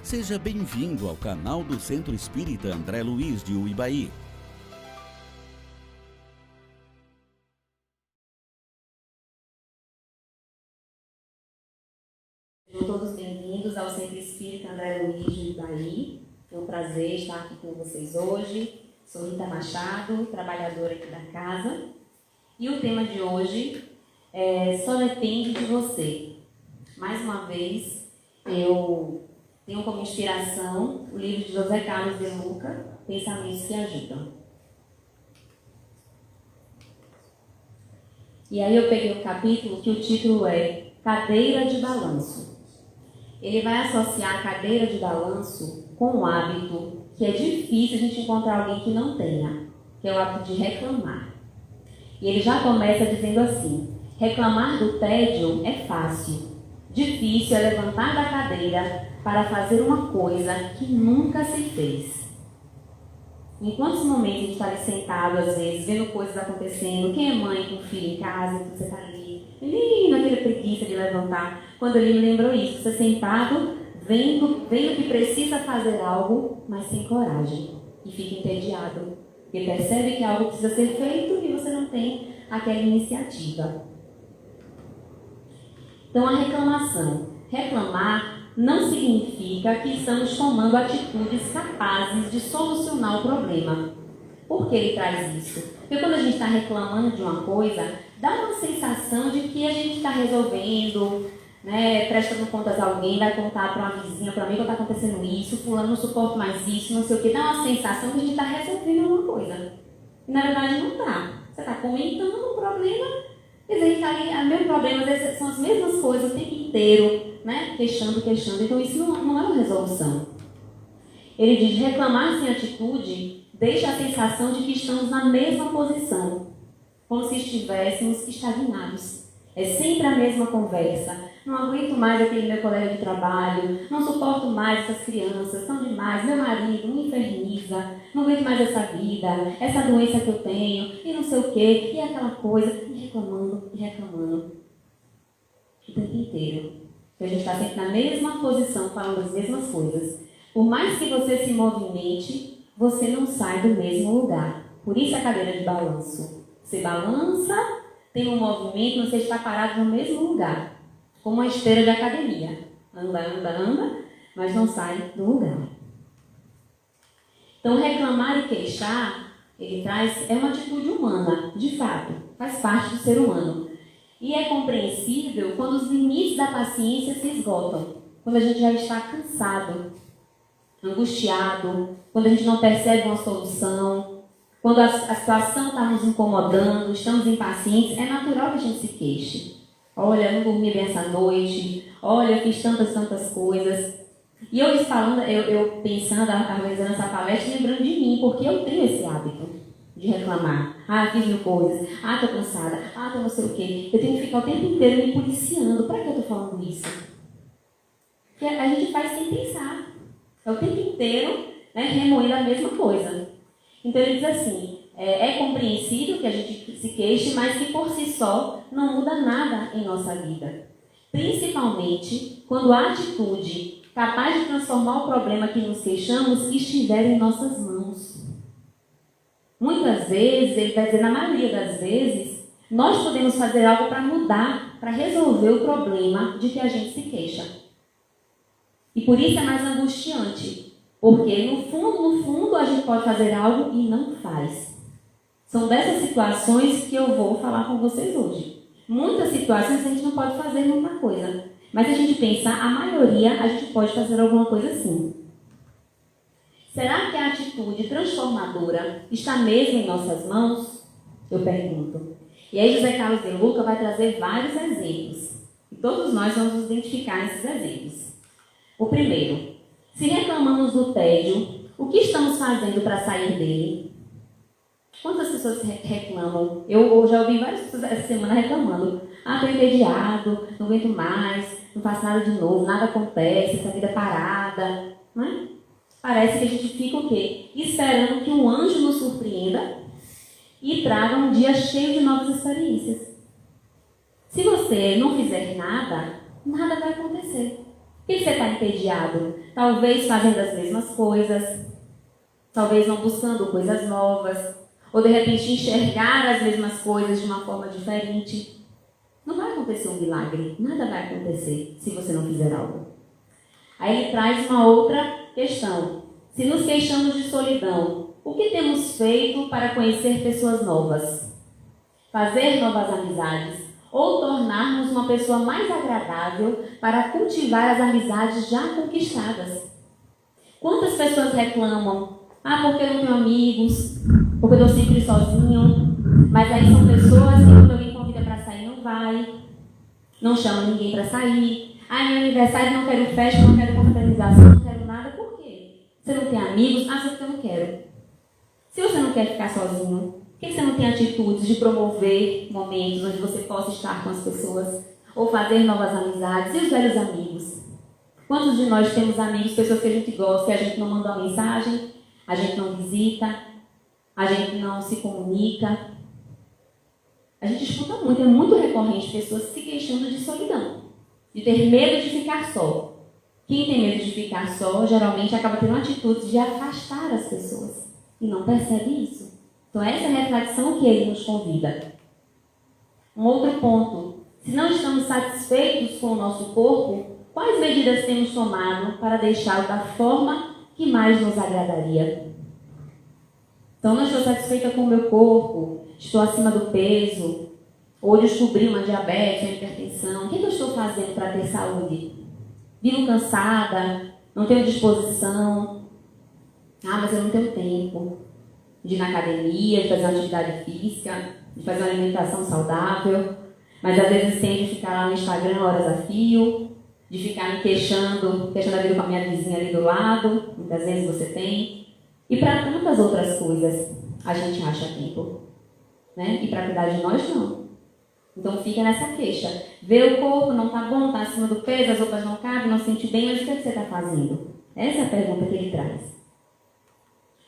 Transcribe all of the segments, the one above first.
Seja bem-vindo ao canal do Centro Espírita André Luiz de Uibaí. Sejam todos bem-vindos ao Centro Espírita André Luiz de Uibaí. É um prazer estar aqui com vocês hoje. Sou Rita Machado, trabalhadora aqui da casa. E o tema de hoje só depende de você. Mais uma vez, eu tenho como inspiração o livro de José Carlos de Luca, Pensamentos que Ajudam. E aí eu peguei um capítulo que o título é Cadeira de Balanço. Ele vai associar a cadeira de balanço com um hábito que é difícil a gente encontrar alguém que não tenha, que é o hábito de reclamar. E ele já começa dizendo assim: reclamar do tédio é fácil. Difícil é levantar da cadeira para fazer uma coisa que nunca se fez. Em quantos momentos a gente está ali sentado, às vezes, vendo coisas acontecendo, quem é mãe com filho em casa, você está ali, menino, aquela preguiça de levantar. Quando ele me lembrou isso, você sentado, vendo que precisa fazer algo, mas sem coragem, e fica entediado. Porque percebe que algo precisa ser feito e você não tem aquela iniciativa. Então, a reclamação. Reclamar não significa que estamos tomando atitudes capazes de solucionar o problema. Por que ele traz isso? Porque quando a gente está reclamando de uma coisa, dá uma sensação de que a gente está resolvendo, prestando contas a alguém, vai contar para uma vizinha, para mim que está acontecendo isso, fulano não suporta mais isso, não sei o que. Dá uma sensação que a gente está resolvendo alguma coisa. E na verdade não está. Você está comentando um problema. Quer dizer, está ali, o meu problema, às vezes, são as mesmas coisas o tempo inteiro, queixando. Então isso não é uma resolução. Ele diz: reclamar sem atitude deixa a sensação de que estamos na mesma posição, como se estivéssemos estagnados. É sempre a mesma conversa. Não aguento mais aquele meu colega de trabalho, não suporto mais essas crianças, são demais, meu marido me inferniza, não aguento mais essa vida, essa doença que eu tenho, e não sei o quê, e aquela coisa, e reclamando o tempo inteiro. A gente está sempre na mesma posição, falando as mesmas coisas. Por mais que você se movimente, você não sai do mesmo lugar. Por isso a cadeira de balanço. Você balança, tem um movimento, você está parado no mesmo lugar. Como uma esteira de academia. Anda, mas não sai do lugar. Então, reclamar e queixar, ele traz, é uma atitude humana, de fato, faz parte do ser humano. E é compreensível quando os limites da paciência se esgotam, quando a gente já está cansado, angustiado, quando a gente não percebe uma solução, quando a situação está nos incomodando, estamos impacientes, é natural que a gente se queixe. Olha, não dormi bem essa noite, olha, fiz tantas coisas. E eu falando, eu pensando, organizando essa palestra, lembrando de mim, porque eu tenho esse hábito de reclamar. Fiz mil coisas, tô cansada, tô não sei o quê. Eu tenho que ficar o tempo inteiro me policiando. Para que eu estou falando isso? Porque a gente faz sem pensar. É o tempo inteiro, remoendo a mesma coisa. Então ele diz assim: é compreensível que a gente se queixe, mas que por si só não muda nada em nossa vida. Principalmente quando a atitude capaz de transformar o problema que nos queixamos estiver em nossas mãos. Muitas vezes, ele vai dizer, na maioria das vezes, nós podemos fazer algo para mudar, para resolver o problema de que a gente se queixa. E por isso é mais angustiante. Porque no fundo, a gente pode fazer algo e não faz. São dessas situações que eu vou falar com vocês hoje. Muitas situações a gente não pode fazer muita coisa. Mas se a gente pensar, a maioria a gente pode fazer alguma coisa sim. Será que a atitude transformadora está mesmo em nossas mãos? Eu pergunto. E aí José Carlos de Luca vai trazer vários exemplos. E todos nós vamos nos identificar nesses exemplos. O primeiro: se reclamamos do tédio, o que estamos fazendo para sair dele? Quantas pessoas reclamam? Eu já ouvi várias pessoas essa semana reclamando. Estou entediado, não aguento mais, não faço nada de novo, nada acontece, essa vida parada. Não é? Parece que a gente fica o quê? Esperando que um anjo nos surpreenda e traga um dia cheio de novas experiências. Se você não fizer nada, nada vai acontecer. que você está entediado? Talvez fazendo as mesmas coisas, talvez não buscando coisas novas, ou de repente enxergar as mesmas coisas de uma forma diferente. Não vai acontecer um milagre, nada vai acontecer se você não fizer algo. Aí ele traz uma outra questão. Se nos queixamos de solidão, o que temos feito para conhecer pessoas novas? Fazer novas amizades ou tornarmos uma pessoa mais agradável para cultivar as amizades já conquistadas? Quantas pessoas reclamam? Porque eu não tenho amigos, porque eu estou sempre sozinho. Mas aí são pessoas que quando alguém convida para sair não vai, não chama ninguém para sair. Meu aniversário não quero festa, não quero confraternização, não quero nada. Por quê? Você não tem amigos? Só que eu não quero. Se você não quer ficar sozinho, por que você não tem atitudes de promover momentos onde você possa estar com as pessoas? Ou fazer novas amizades? E os velhos amigos? Quantos de nós temos amigos, pessoas que a gente gosta e a gente não manda uma mensagem, a gente não visita, a gente não se comunica? A gente escuta muito, é muito recorrente pessoas se queixando de solidão, de ter medo de ficar só. Quem tem medo de ficar só, geralmente acaba tendo atitudes de afastar as pessoas e não percebe isso. Então, essa é a reflexão que ele nos convida. Um outro ponto. Se não estamos satisfeitos com o nosso corpo, quais medidas temos tomado para deixá-lo da forma que mais nos agradaria? Então, não estou satisfeita com o meu corpo, estou acima do peso, ou descobri uma diabetes, uma hipertensão. O que eu estou fazendo para ter saúde? Vivo cansada, não tenho disposição. Mas eu não tenho tempo de ir na academia, de fazer uma atividade física, de fazer uma alimentação saudável, mas às vezes tenho de ficar lá no Instagram horas a fio, de ficar me queixando a vida com a minha vizinha ali do lado, muitas vezes você tem, e para tantas outras coisas a gente acha tempo, né? E para cuidar de nós não. Então fica nessa queixa, vê o corpo, não está bom, está acima do peso, as roupas não cabem, não se sente bem, mas o que você está fazendo? Essa é a pergunta que ele traz.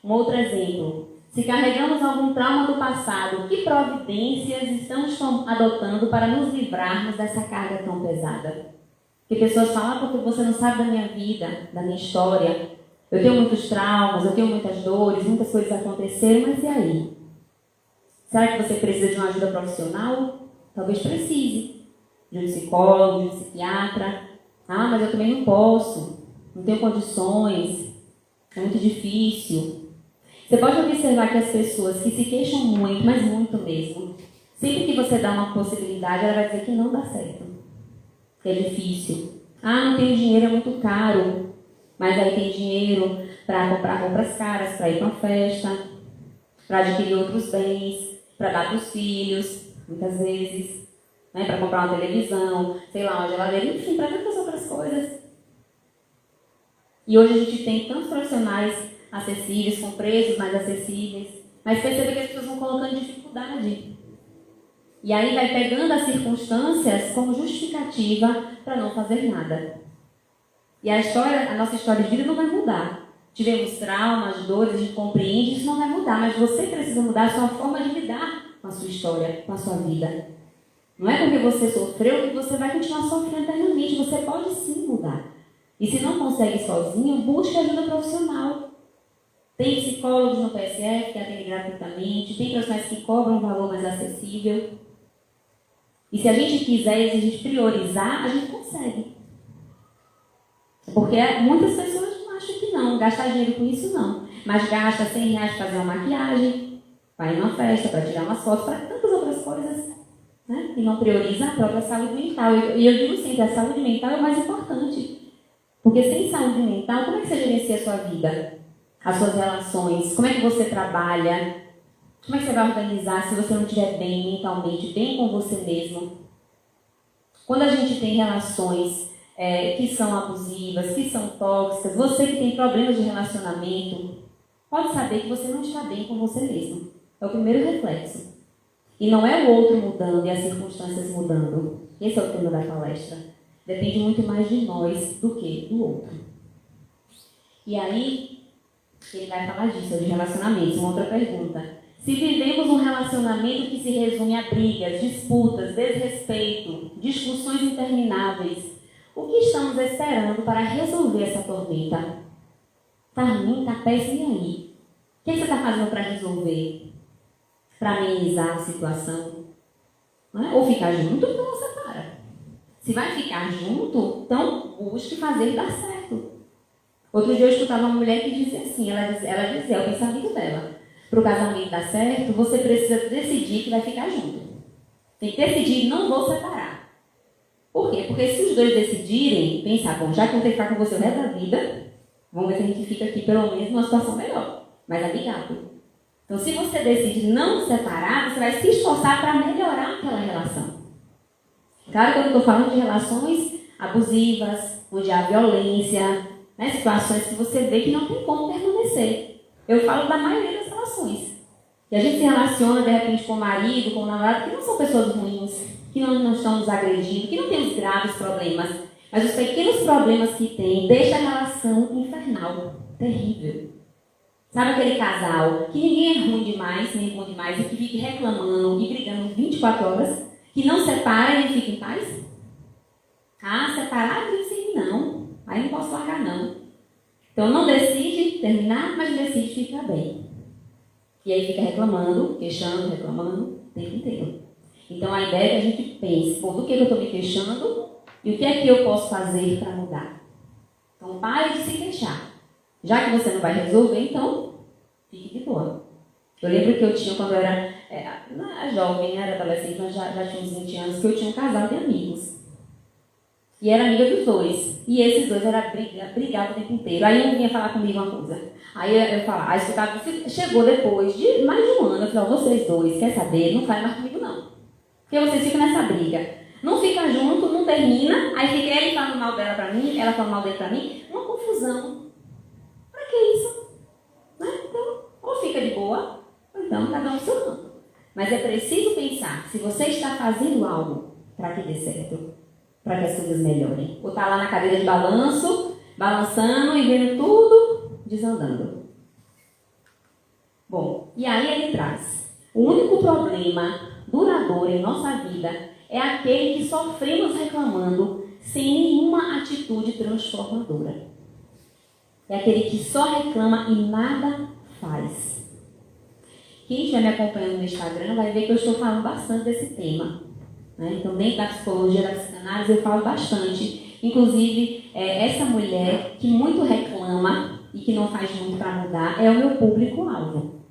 Um outro exemplo. Se carregamos algum trauma do passado, que providências estamos adotando para nos livrarmos dessa carga tão pesada? Porque pessoas falam, porque você não sabe da minha vida, da minha história. Eu tenho muitos traumas, eu tenho muitas dores, muitas coisas aconteceram, mas e aí? Será que você precisa de uma ajuda profissional? Talvez precise. De um psicólogo, de um psiquiatra. Mas eu também não posso. Não tenho condições. É muito difícil. Você pode observar que as pessoas que se queixam muito, mas muito mesmo, sempre que você dá uma possibilidade, ela vai dizer que não dá certo. Que é difícil. Não tenho dinheiro, é muito caro. Mas aí tem dinheiro para comprar roupas caras, para ir para uma festa, para adquirir outros bens, para dar para os filhos, muitas vezes, né, para comprar uma televisão, sei lá, uma geladeira, enfim, para tantas outras coisas. E hoje a gente tem tantos profissionais acessíveis, com preços mais acessíveis, mas perceba que as pessoas vão colocando dificuldade. E aí vai pegando as circunstâncias como justificativa para não fazer nada. E a nossa história de vida não vai mudar. Tivemos traumas, dores, a gente compreende, isso não vai mudar, mas você precisa mudar a sua forma de lidar com a sua história, com a sua vida. Não é porque você sofreu que você vai continuar sofrendo eternamente, você pode sim mudar. E se não consegue sozinho, busque ajuda profissional. Tem psicólogos no PSF que atendem gratuitamente, tem profissionais que cobram um valor mais acessível. E se a gente quiser e a gente priorizar, a gente consegue. Porque muitas pessoas acham que não, gastar dinheiro com isso não. Mas gasta R$100 para fazer uma maquiagem, para ir numa festa, para tirar umas fotos, para tantas outras coisas, né? E não prioriza a própria saúde mental. E eu digo sempre, a saúde mental é o mais importante. Porque sem saúde mental, como é que você gerencia a sua vida? As suas relações, como é que você trabalha, como é que você vai organizar se você não estiver bem mentalmente, bem com você mesmo. Quando a gente tem relações que são abusivas, que são tóxicas, você que tem problemas de relacionamento, pode saber que você não está bem com você mesmo. É o primeiro reflexo. E não é o outro mudando e as circunstâncias mudando. Esse é o tema da palestra. Depende muito mais de nós do que do outro. E aí, ele vai falar disso, de relacionamentos. Uma outra pergunta. Se vivemos um relacionamento que se resume a brigas, disputas, desrespeito, discussões intermináveis, O que estamos esperando para resolver essa tormenta? Está ruim, está péssimo, e aí? O que você está fazendo para resolver? Para amenizar a situação? Não é? Ou ficar junto, então não separa. Se vai ficar junto, então busque fazer dar certo. Outro dia eu escutava uma mulher que dizia assim, ela dizia, é o pensamento dela, para o casamento dar certo, você precisa decidir que vai ficar junto. Tem que decidir, não vou separar. Por quê? Porque se os dois decidirem, pensar, bom, já que eu tenho que ficar com você o resto da vida, vamos ver se a gente fica aqui pelo menos numa situação melhor, mais amigável. Então, se você decide não separar, você vai se esforçar para melhorar aquela relação. Claro que eu não estou falando de relações abusivas, onde há violência, né, situações que você vê que não tem como permanecer. Eu falo da maioria das relações. E a gente se relaciona, de repente, com o marido, com o namorado, que não são pessoas ruins, que não estão nos agredindo, que não tem os graves problemas. Mas os pequenos problemas que tem deixam a relação infernal, terrível. Sabe aquele casal que ninguém é ruim demais, nem bom demais, e que fica reclamando e brigando 24 horas, que não separa e fica em paz? Ah, separar eu disse não. Aí não posso largar não. Então não decide terminar, mas decide ficar bem. E aí fica reclamando, queixando, reclamando o tempo inteiro. Então a ideia é que a gente pense, do que eu estou me queixando e o que é que eu posso fazer para mudar. Então pare de se queixar. Já que você não vai resolver, então fique de boa. Eu lembro que eu tinha, quando eu era jovem, era adolescente, mas já tinha uns 20 anos, que eu tinha um casal de amigos. E era amiga dos dois. E esses dois brigavam o tempo inteiro. Aí um vinha falar comigo uma coisa. Aí eu falava, escutava, chegou depois de mais de um ano, eu falei, vocês dois, quer saber? Não fale mais comigo não. Porque vocês ficam nessa briga. Não fica junto, não termina, aí fica ele falando mal dela pra mim, ela falando mal dele pra mim, uma confusão. Pra que isso? Né? Então, ou fica de boa, ou então cada um no seu canto. Mas é preciso pensar, se você está fazendo algo para que dê certo, para que as coisas melhorem. Ou está lá na cadeira de balanço, balançando e vendo tudo desandando. Bom, e aí ele traz. O único problema duradouro em nossa vida é aquele que sofremos reclamando sem nenhuma atitude transformadora. É aquele que só reclama e nada faz. Quem estiver me acompanhando no Instagram vai ver que eu estou falando bastante desse tema. Então, dentro da psicologia, da psicanálise, eu falo bastante. Inclusive, essa mulher que muito reclama e que não faz muito para mudar é o meu público-alvo.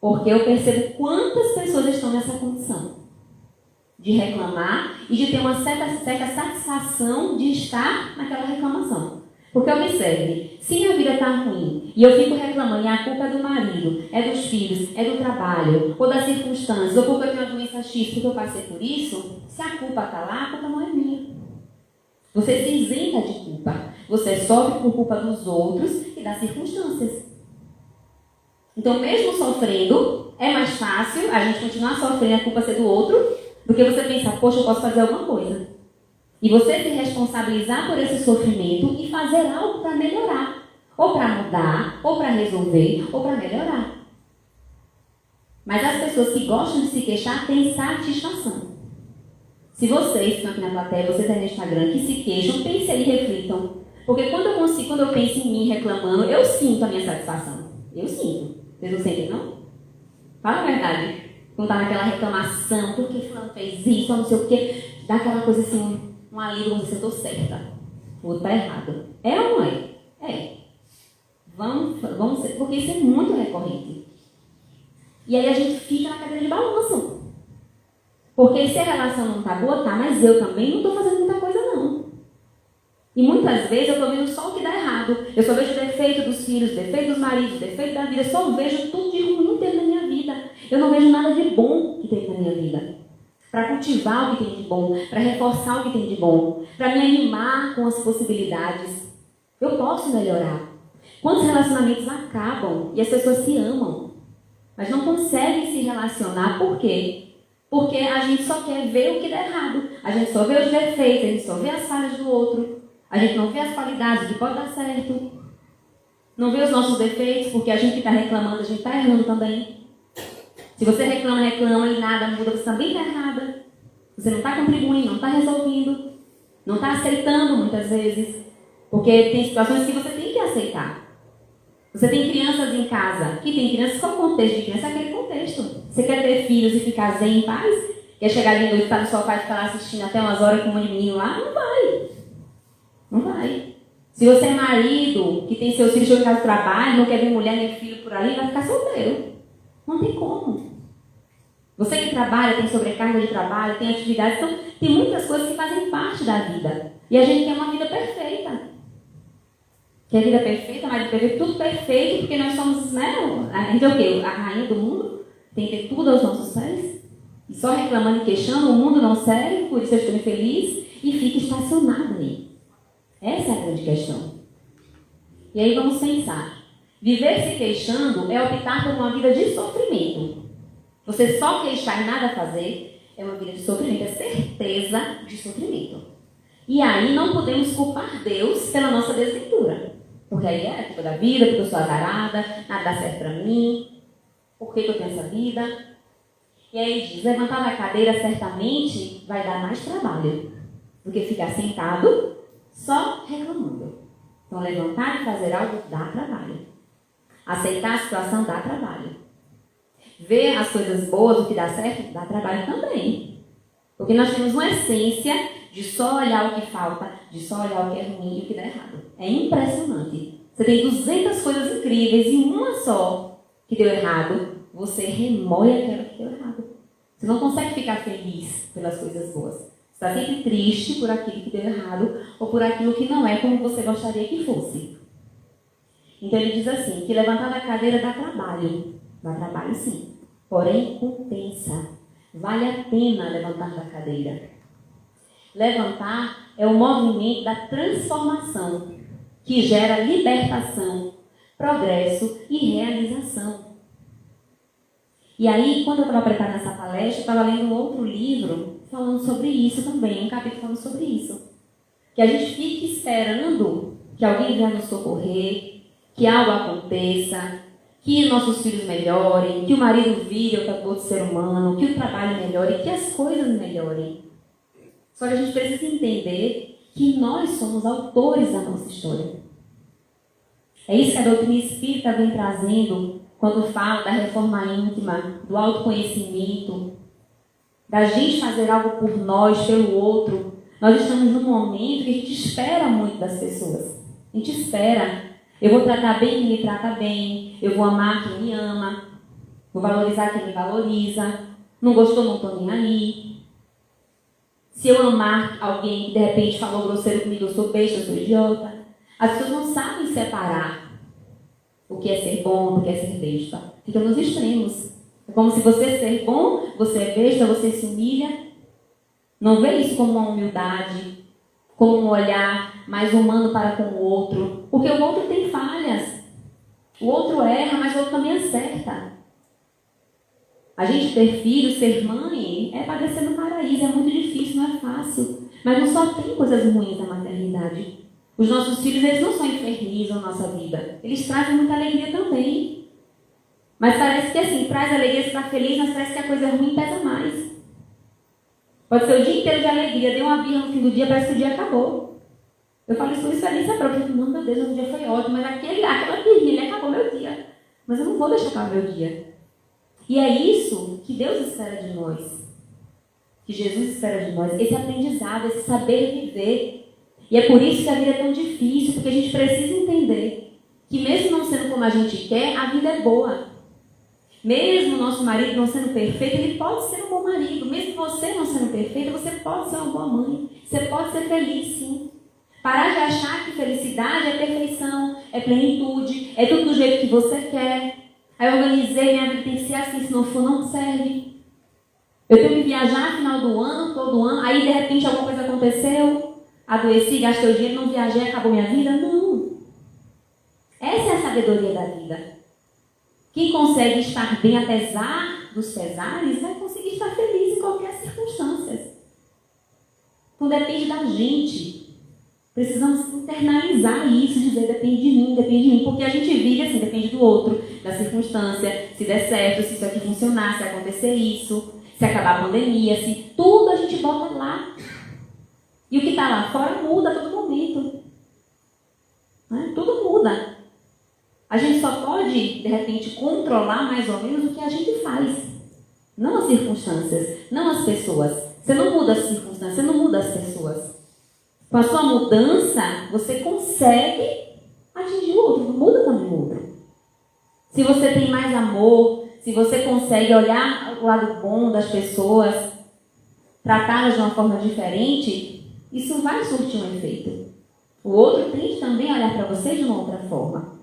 Porque eu percebo quantas pessoas estão nessa condição de reclamar e de ter uma certa satisfação de estar naquela reclamação. Porque observe, se minha vida está ruim e eu fico reclamando e a culpa é do marido, é dos filhos, é do trabalho, ou das circunstâncias, ou porque eu tenho uma doença X, porque eu passei por isso, se a culpa está lá, a culpa não é minha. Você se isenta de culpa. Você sofre por culpa dos outros e das circunstâncias. Então, mesmo sofrendo, é mais fácil a gente continuar sofrendo e a culpa ser do outro, do que você pensar, poxa, eu posso fazer alguma coisa. E você se responsabilizar por esse sofrimento e fazer algo para melhorar. Ou para mudar, ou para resolver, ou para melhorar. Mas as pessoas que gostam de se queixar têm satisfação. Se vocês que estão aqui na plateia, você está no Instagram, que se queixam, pensem e reflitam. Porque quando eu penso em mim reclamando, eu sinto a minha satisfação. Eu sinto. Vocês não sentem, não? Fala a verdade. Quando está naquela reclamação, por que fulano fez isso, não sei o quê, dá aquela coisa assim, um alívio, você estou certa. O outro está errado. É ou não é? É. Vamos, porque isso é muito recorrente. E aí a gente fica na cadeira de balanço. Porque se a relação não está boa, tá, mas eu também não estou fazendo muita coisa, não. E muitas vezes eu estou vendo só o que dá errado. Eu só vejo o defeito dos filhos, defeito dos maridos, defeito da vida. Eu só vejo tudo de ruim que tem na minha vida. Eu não vejo nada de bom que tem na minha vida. Para cultivar o que tem de bom, para reforçar o que tem de bom, para me animar com as possibilidades. Eu posso melhorar. Quantos relacionamentos acabam e as pessoas se amam, mas não conseguem se relacionar, por quê? Porque a gente só quer ver o que dá errado. A gente só vê os defeitos, a gente só vê as falhas do outro. A gente não vê as qualidades que pode dar certo. Não vê os nossos defeitos, porque a gente que está reclamando, a gente está errando também. Se você reclama e nada muda, você também está errada. Você não está contribuindo, não está resolvendo. Não está aceitando muitas vezes. Porque tem situações que você tem que aceitar. Você tem crianças em casa. Que tem crianças, qual é o contexto de criança? É aquele contexto. Você quer ter filhos e ficar zen em paz? Quer chegar de noite, estar no sofá e ficar lá assistindo até umas horas com um menino lá? Não vai. Não vai. Se você é marido, que tem seus filhos chegando em casa do trabalho, não quer ver mulher nem filho por aí, vai ficar solteiro. Não tem como. Você que trabalha, tem sobrecarga de trabalho, tem atividades, então tem muitas coisas que fazem parte da vida. E a gente quer uma vida perfeita. Quer vida perfeita, mas perfeita, tudo perfeito, porque nós somos, né? A gente é o quê? A rainha do mundo, tem que ter tudo aos nossos pés. E só reclamando e queixando, o mundo não serve, por isso eu estou infeliz, e fica estacionado aí. Essa é a grande questão. E aí vamos pensar. Viver se queixando é optar por uma vida de sofrimento. Você só queixar e nada fazer é uma vida de sofrimento, é certeza de sofrimento. E aí não podemos culpar Deus pela nossa desventura. Porque aí é culpa da vida, porque eu sou azarada, nada dá certo para mim, por que eu tenho essa vida? E aí diz, levantar da cadeira certamente vai dar mais trabalho do que ficar sentado só reclamando. Então levantar e fazer algo dá trabalho. Aceitar a situação dá trabalho. Ver as coisas boas, o que dá certo, dá trabalho também. Porque nós temos uma essência de só olhar o que falta, de só olhar o que é ruim e o que dá errado. É impressionante. Você tem 200 coisas incríveis e uma só que deu errado, você remoe aquela que deu errado. Você não consegue ficar feliz pelas coisas boas. Você está sempre triste por aquilo que deu errado ou por aquilo que não é como você gostaria que fosse. Então ele diz assim, que levantar da cadeira dá trabalho. Dá trabalho sim. Porém, compensa. Vale a pena levantar da cadeira. Levantar é o movimento da transformação que gera libertação, progresso e realização. E aí, quando eu estava preparando essa palestra, eu estava lendo um outro livro falando sobre isso também, um capítulo falando sobre isso. Que a gente fique esperando que alguém venha nos socorrer, que algo aconteça, que nossos filhos melhorem, que o marido vire outro ser humano, que o trabalho melhore, que as coisas melhorem. Só que a gente precisa entender que nós somos autores da nossa história. É isso que a doutrina espírita vem trazendo quando fala da reforma íntima, do autoconhecimento, da gente fazer algo por nós, pelo outro. Nós estamos num momento que a gente espera muito das pessoas. A gente espera. Eu vou tratar bem quem me trata bem, eu vou amar quem me ama, vou valorizar quem me valoriza, não gostou, não estou nem aí. Se eu amar alguém que de repente falou grosseiro comigo, eu sou besta, eu sou idiota. As pessoas não sabem separar o que é ser bom do que é ser besta. Fica nos extremos. É como se você ser bom, você é besta, você se humilha. Não vê isso como uma humildade, como um olhar mais humano para com o outro. Porque o outro tem falhas. O outro erra, mas o outro também acerta. A gente ter filho, ser mãe, é padecer no paraíso. É muito difícil, não é fácil. Mas não só tem coisas ruins na maternidade. Os nossos filhos, eles não só infernizam a nossa vida. Eles trazem muita alegria também. Mas parece que assim, traz alegria, você está feliz, mas parece que a coisa ruim pesa mais. Pode ser o dia inteiro de alegria, deu uma birra no fim do dia, parece que o dia acabou. Eu falo isso por experiência própria. Não, meu Deus, o dia foi ótimo, mas aquela birrinha, acabou meu dia. Mas eu não vou deixar acabar meu dia. E é isso que Deus espera de nós. Que Jesus espera de nós. Esse aprendizado, esse saber viver. E é por isso que a vida é tão difícil, porque a gente precisa entender que mesmo não sendo como a gente quer, a vida é boa. Mesmo o nosso marido não sendo perfeito, ele pode ser um bom marido. Mesmo você não sendo perfeita, você pode ser uma boa mãe. Você pode ser feliz, sim. Parar de achar que felicidade é perfeição, é plenitude, é tudo do jeito que você quer. Aí eu organizei, minha vida tem que ser assim, se não for, não serve. Eu tenho que viajar no final do ano, todo ano, aí de repente alguma coisa aconteceu, adoeci, gastei o dinheiro, não viajei, acabou minha vida. Não. Essa é a sabedoria da vida. Quem consegue estar bem apesar dos pesares, vai conseguir estar feliz em qualquer circunstância. Então depende da gente. Precisamos internalizar isso, dizer depende de mim, porque a gente vive assim, depende do outro, da circunstância, se der certo, se isso aqui funcionar, se acontecer isso, se acabar a pandemia, se tudo a gente bota lá. E o que está lá fora muda a todo momento. Né? Tudo muda. A gente só pode, de repente, controlar mais ou menos o que a gente faz. Não as circunstâncias, não as pessoas. Você não muda as circunstâncias, você não muda as pessoas. Com a sua mudança, você consegue atingir o outro. Muda também o outro. Se você tem mais amor, se você consegue olhar o lado bom das pessoas, tratá-las de uma forma diferente, isso vai surtir um efeito. O outro tem que também olhar para você de uma outra forma.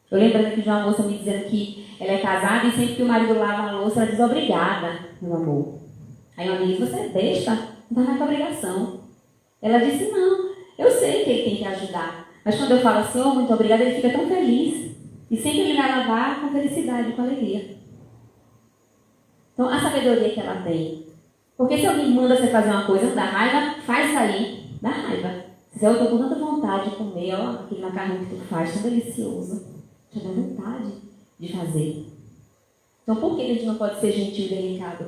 Eu lembro aqui de uma moça me dizendo que ela é casada e sempre que o marido lava a louça, ela diz obrigada, meu amor. Aí uma amiga disse, você é besta, não está na tua obrigação. Ela disse, não, eu sei que ele tem que ajudar. Mas quando eu falo assim, oh, muito obrigada, ele fica tão feliz. E sempre ele vai lavar com felicidade, com alegria. Então, a sabedoria que ela tem. Porque se alguém manda você fazer uma coisa, dá raiva, faz sair, dá raiva. Se eu estou com tanta vontade de comer, ó, aquele macarrão que tu faz, tão delicioso. Já dá vontade de fazer. Então, por que a gente não pode ser gentil e delicado?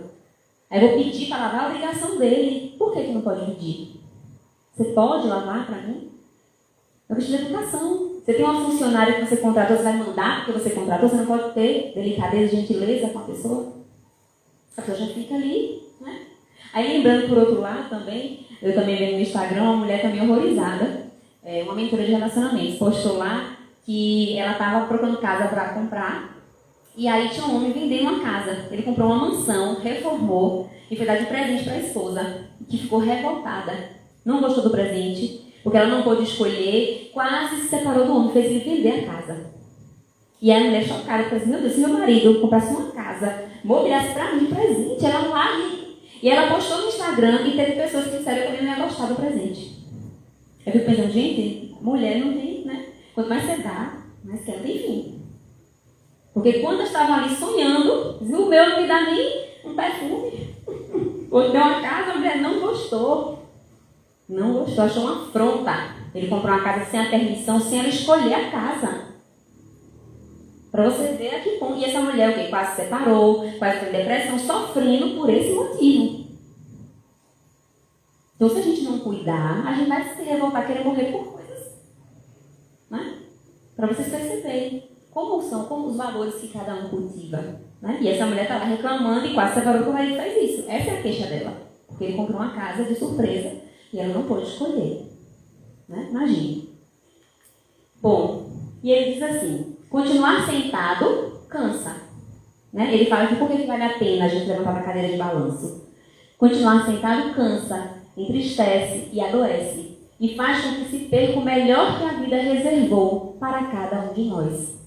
Aí eu vou pedir para lavar a obrigação dele. Por que não pode pedir? Você pode lavar para mim? É questão de educação. Você tem uma funcionária que você contratou, você vai mandar porque você contratou, você não pode ter delicadeza, gentileza com a pessoa. A pessoa já fica ali, né? Aí lembrando por outro lado também, eu também vi no Instagram uma mulher também horrorizada, uma mentora de relacionamentos, postou lá que ela estava procurando casa para comprar e aí tinha um homem vendendo uma casa. Ele comprou uma mansão, reformou e foi dar de presente para a esposa, que ficou revoltada. Não gostou do presente, porque ela não pôde escolher, quase se separou do homem, fez ele vender a casa. E a mulher chocada, falou assim, meu Deus, se meu marido comprasse uma casa, mobiliasse para mim presente, ela não larga. E ela postou no Instagram e teve pessoas que disseram que ele não ia gostar do presente. Eu fico pensando, gente, mulher não tem, né? Quanto mais você dá, mais que ela tem fim. Porque quando estavam ali sonhando, o meu não me dá nem um perfume. Ou deu uma casa, a mulher não gostou. Não gostou, achou uma afronta. Ele comprou uma casa sem a permissão, sem ela escolher a casa. Para você ver a que ponto. E essa mulher, o quê? Quase se separou, quase teve depressão, sofrendo por esse motivo. Então, se a gente não cuidar, a gente vai se revoltar, querer morrer por coisas. Né? Para vocês perceberem como os valores que cada um cultiva. Né? E essa mulher está lá reclamando e quase se separou porque o marido faz isso. Essa é a queixa dela. Porque ele comprou uma casa de surpresa e ela não pôde escolher. Né? Imagine. Bom, e ele diz assim, continuar sentado cansa. Né? Ele fala que por que vale a pena a gente levantar da cadeira de balanço? Continuar sentado cansa, entristece e adoece. E faz com que se perca o melhor que a vida reservou para cada um de nós.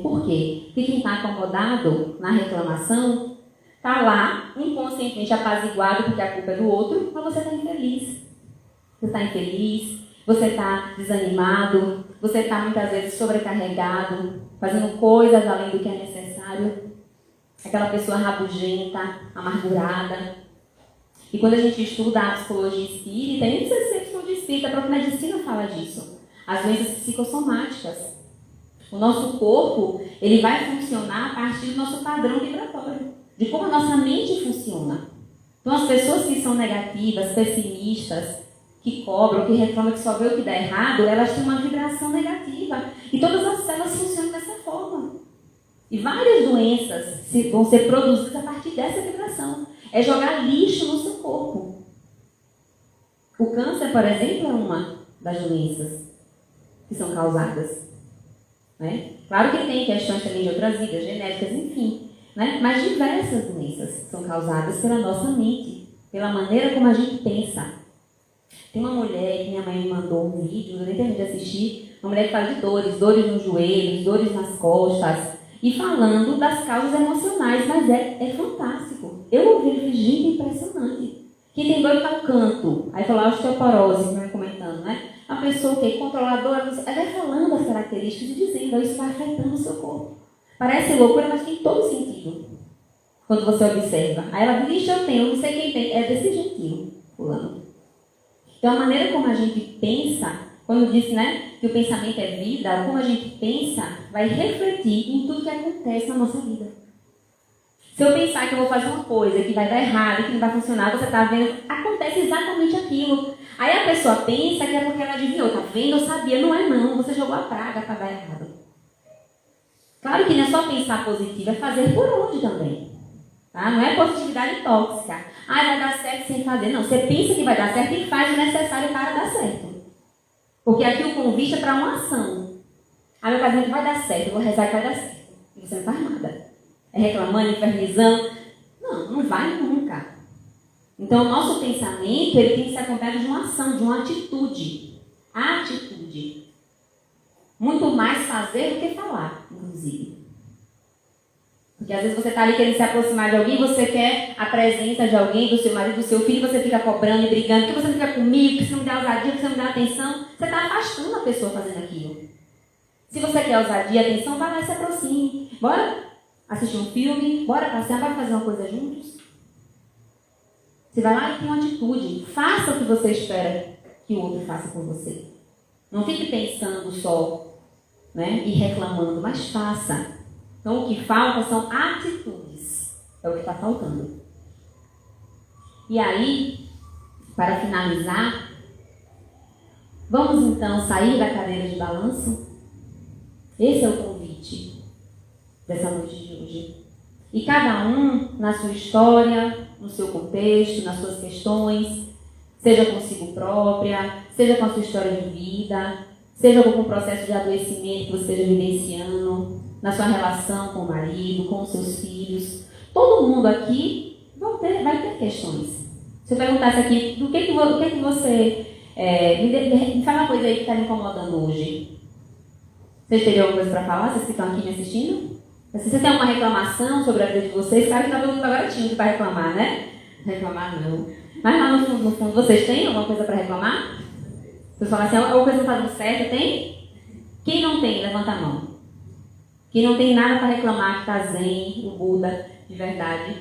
Por quê? Porque quem está acomodado na reclamação está lá, inconscientemente apaziguado porque a culpa é do outro, mas você está infeliz. Você está infeliz, você está desanimado, você está muitas vezes sobrecarregado, fazendo coisas além do que é necessário. Aquela pessoa rabugenta, amargurada. E quando a gente estuda a psicologia espírita, nem precisa ser psicologia espírita, a própria medicina fala disso. As doenças psicossomáticas. O nosso corpo, ele vai funcionar a partir do nosso padrão vibratório, de como a nossa mente funciona. Então, as pessoas que são negativas, pessimistas, que cobram, que reclamam, que só vê o que dá errado, elas têm uma vibração negativa. E todas as células funcionam dessa forma. E várias doenças vão ser produzidas a partir dessa vibração. É jogar lixo no seu corpo. O câncer, por exemplo, é uma das doenças que são causadas. Né? Claro que tem questões também de outras vidas, genéticas, enfim. Né? Mas diversas doenças são causadas pela nossa mente, pela maneira como a gente pensa. Tem uma mulher que minha mãe me mandou um vídeo, eu nem terminei de assistir, uma mulher que fala de dores nos joelhos, dores nas costas, e falando das causas emocionais, mas é fantástico. Eu ouvi ele, gente, impressionante. Que tem dor para o canto, aí falou osteoporose, que eu ia comentando, né? A pessoa que é controladora, ela vai falando as características e dizendo, isso vai afetando o seu corpo. Parece loucura, mas tem todo sentido. Quando você observa. Aí ela diz, eu tenho, não sei quem tem. É desse jeitinho, fulano. Então a maneira como a gente pensa, quando eu disse, né, que o pensamento é vida, como a gente pensa vai refletir em tudo que acontece na nossa vida. Se eu pensar que eu vou fazer uma coisa que vai dar errado, que não vai funcionar, você está vendo, acontece exatamente aquilo. Aí a pessoa pensa que é porque ela adivinhou, tá vendo? Eu sabia, não é não, você jogou a praga para dar errado. Claro que não é só pensar positivo, é fazer por onde também. Tá? Não é positividade tóxica. Vai dar certo sem fazer. Não, você pensa que vai dar certo e faz o necessário para dar certo. Porque aqui o convite é para uma ação. Meu casamento vai dar certo, eu vou rezar que vai dar certo. E você não faz nada. É reclamando, infernizando. Não vai nunca. Então o nosso pensamento ele tem que ser acompanhado de uma ação, de uma atitude. Atitude. Muito mais fazer do que falar, inclusive. Porque às vezes você está ali querendo se aproximar de alguém, você quer a presença de alguém, do seu marido, do seu filho, você fica cobrando e brigando, porque você não fica comigo, porque você não me dá ousadia, porque você não me dá atenção. Você está afastando a pessoa fazendo aquilo. Se você quer ousadia e atenção, vai lá e se aproxime. Bora assistir um filme, bora passear, bora fazer uma coisa juntos. Você vai lá e tem uma atitude. Faça o que você espera que o outro faça por você. Não fique pensando só, né, e reclamando, mas faça. Então, o que falta são atitudes. É o que está faltando. E aí, para finalizar, vamos então sair da cadeira de balanço? Esse é o convite dessa noite de hoje. E cada um, na sua história, no seu contexto, nas suas questões, seja consigo própria, seja com a sua história de vida, seja com o processo de adoecimento que você esteja vivenciando, na sua relação com o marido, com os seus filhos. Todo mundo aqui vai ter questões. Se eu perguntasse aqui, o que você... me fala uma coisa aí que está me incomodando hoje. Vocês teriam alguma coisa para falar? Vocês que estão aqui me assistindo? Se vocês têm alguma reclamação sobre a vida de vocês, claro que está todo mundo agora tímido para reclamar, né? Reclamar não. Mas lá no fundo, vocês têm alguma coisa para reclamar? Vocês falam assim, alguma coisa não está dando certo, tem? Quem não tem, levanta a mão. Quem não tem nada para reclamar, que está zen, o Buda, de verdade.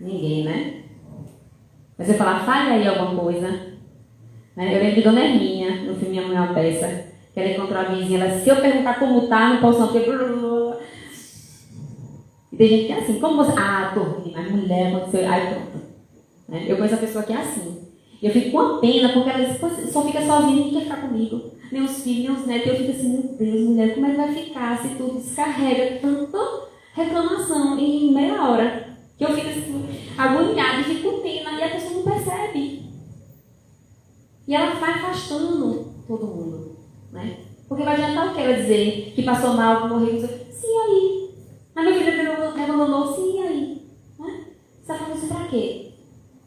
Ninguém, né? Mas você fala, fale aí alguma coisa. Né? Eu lembro de Dona Herminha, no filme Minha Mãe é uma Peça, que ela encontrou a vizinha, ela disse, se eu perguntar como tá, não posso não, porque... E tem gente que é assim, como você... tô ruim, mas mulher, aconteceu... Aí pronto. Né? Eu conheço a pessoa que é assim. E eu fico com a pena, porque ela diz, só fica sozinha, ninguém quer ficar comigo. Nem os filhos, nem os netos. E eu fico assim, meu Deus, mulher, como é que vai ficar se tu descarrega tanta reclamação em meia hora? Que eu fico assim, agoniada e fico com pena, e a pessoa não percebe. E ela vai afastando todo mundo, né? Porque vai adiantar o que ela dizer que passou mal, que morreu, sim, aí. A minha filha me abandonou, sim, aí. Né? Você está falando isso pra quê?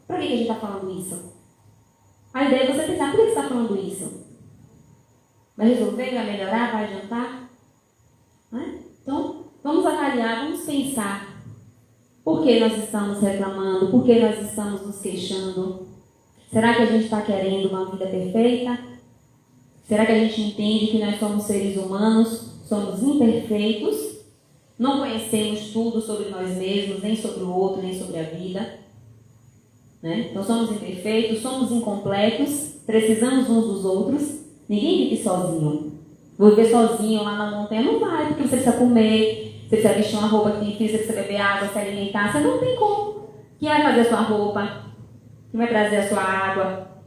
Pra que a gente está falando isso? A ideia é você pensar, por que você está falando isso? Vai resolver, vai melhorar, vai adiantar? Né? Então, vamos avaliar, vamos pensar. Por que nós estamos reclamando? Por que nós estamos nos queixando? Será que a gente está querendo uma vida perfeita? Será que a gente entende que nós somos seres humanos, somos imperfeitos, não conhecemos tudo sobre nós mesmos, nem sobre o outro, nem sobre a vida? Né? Então somos imperfeitos, somos incompletos, precisamos uns dos outros. Ninguém vive sozinho. Vou viver sozinho lá na montanha, não vai, porque você precisa comer, você precisa vestir uma roupa que precisa, você precisa beber água, se alimentar, você não tem como. Quem vai fazer a sua roupa? Quem vai trazer a sua água?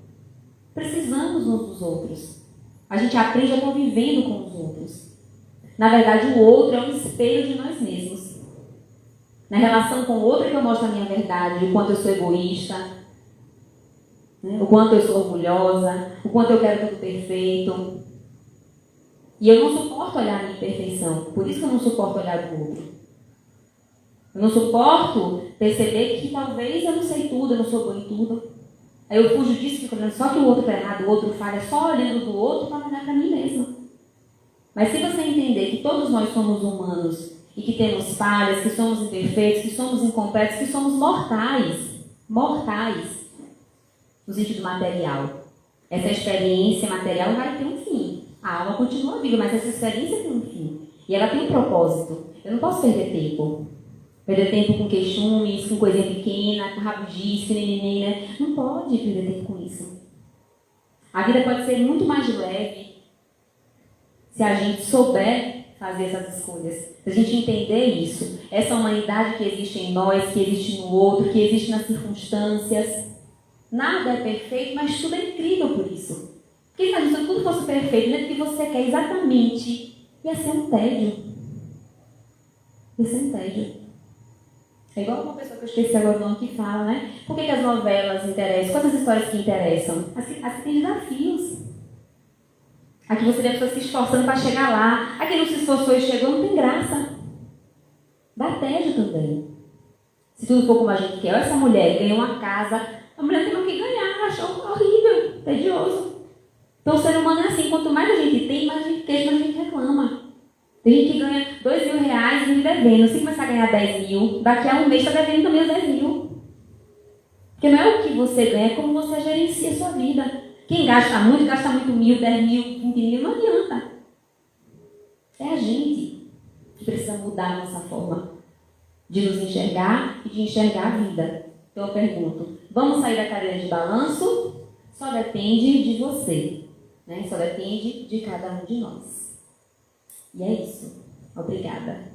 Precisamos uns dos outros. A gente aprende a convivendo com os outros. Na verdade, o outro é um espelho de nós mesmos. Na relação com o outro é que eu mostro a minha verdade, o quanto eu sou egoísta, né? O quanto eu sou orgulhosa, o quanto eu quero tudo perfeito. E eu não suporto olhar a minha imperfeição, por isso que eu não suporto olhar do outro. Eu não suporto perceber que talvez eu não sei tudo, eu não sou boa em tudo. Aí eu fujo disso e fico olhando só que o outro está errado, o outro falha, só olhando do outro para olhar para mim mesma. Mas se você entender que todos nós somos humanos e que temos falhas, que somos imperfeitos, que somos incompletos, que somos mortais, no sentido material. Essa experiência material vai ter um fim. A alma continua viva, mas essa experiência tem um fim. E ela tem um propósito. Eu não posso perder tempo. Perder tempo com queixumes, com coisinha pequena, com rabugice, né? Não pode perder tempo com isso. A vida pode ser muito mais leve se a gente souber fazer essas escolhas. Se a gente entender isso, essa humanidade que existe em nós, que existe no outro, que existe nas circunstâncias, nada é perfeito, mas tudo é incrível por isso. Porque imagina, se tudo fosse perfeito, do jeito que você quer exatamente, ia ser um tédio. Ia ser um tédio. É igual uma pessoa que eu esqueci agora o nome que fala, né? Por que as novelas interessam? Quais as histórias que interessam? As que têm desafios. Aqui você vê a pessoa se esforçando para chegar lá. A quem não se esforçou e chegou, não tem graça. Dá tédio também. Se tudo for como a gente quer, essa mulher ganhou uma casa, a mulher tem o que ganhar, achou horrível, tedioso. Então o ser humano é assim, quanto mais a gente tem, mais a gente quer, mais a gente reclama. Tem gente que ganha R$2.000 e vive devendo. Se começar a ganhar 10 mil, daqui a um mês está devendo também os 10 mil. Porque não é o que você ganha, é como você gerencia a sua vida. Quem gasta muito 1.000, 10 mil, 20 mil, não adianta. É a gente que precisa mudar a nossa forma de nos enxergar e de enxergar a vida. Então eu pergunto, vamos sair da cadeira de balanço? Só depende de você, né? Só depende de cada um de nós. E é isso. Obrigada.